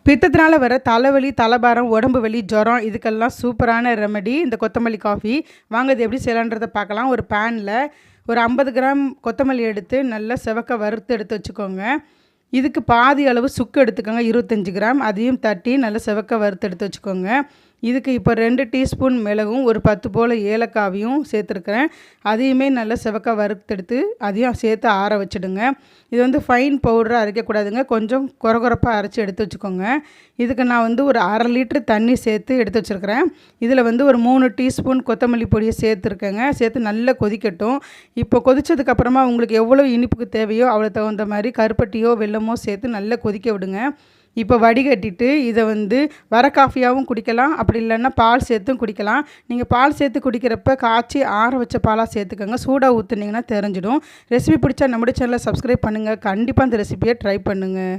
பித்தத்தினால வர தலைவலி, தலபாரம், உடம்பு வலி, ஜுரம் இதுக்கெல்லாம் சூப்பரான ரெமெடி இந்த கொத்தமல்லி காஃபி. வாங்க இது எப்படி செய்யலான்றத பார்க்கலாம். ஒரு பேனில் ஒரு 50 கிராம் கொத்தமல்லி எடுத்து நல்லா செவக்க வறுத்து எடுத்து வச்சுக்கோங்க. இதுக்கு பாதி அளவு சுக்கு எடுத்துக்கோங்க, 25 கிராம். அதையும் தட்டி நல்லா செவக்க வறுத்து எடுத்து வச்சுக்கோங்க. இதுக்கு இப்போ 2 டீஸ்பூன் மிளகும் ஒரு 10 போல் ஏலக்காவையும் சேர்த்துருக்கிறேன். அதையுமே நல்லா செவக்க வறுத்தெடுத்து அதையும் சேர்த்து ஆற வச்சுடுங்க. இது வந்து ஃபைன் பவுடராக அரைக்கக்கூடாதுங்க, கொஞ்சம் கொரகொரப்பாக அரைச்சி எடுத்து வச்சுக்கோங்க. இதுக்கு நான் வந்து ஒரு 1/2 லிட்டர் தண்ணி சேர்த்து எடுத்து வச்சுருக்கிறேன். இதில் வந்து ஒரு 3 டீஸ்பூன் கொத்தமல்லி பொடியை சேர்த்துருக்கேங்க. சேர்த்து நல்லா கொதிக்கட்டும். இப்போ கொதித்ததுக்கப்புறமா உங்களுக்கு எவ்வளோ இனிப்புக்கு தேவையோ அவ்வளோ தகுந்த மாதிரி கருப்பட்டியோ வெல்லமோ சேர்த்து நல்லா கொதிக்க விடுங்க. இப்போ வடிகட்டிட்டு இதை வந்து வர காஃபியாகவும் குடிக்கலாம், அப்படி இல்லைன்னா பால் சேர்த்தும் குடிக்கலாம். நீங்கள் பால் சேர்த்து குடிக்கிறப்ப காய்ச்சி ஆற வச்ச பாலாக சேர்த்துக்கோங்க. சூடாக ஊற்றுனீங்கன்னா தெரிஞ்சிடும். ரெசிபி பிடிச்சா நம்முடைய சேனலை சப்ஸ்கிரைப் பண்ணுங்கள். கண்டிப்பாக அந்த ரெசிபியை ட்ரை பண்ணுங்கள்.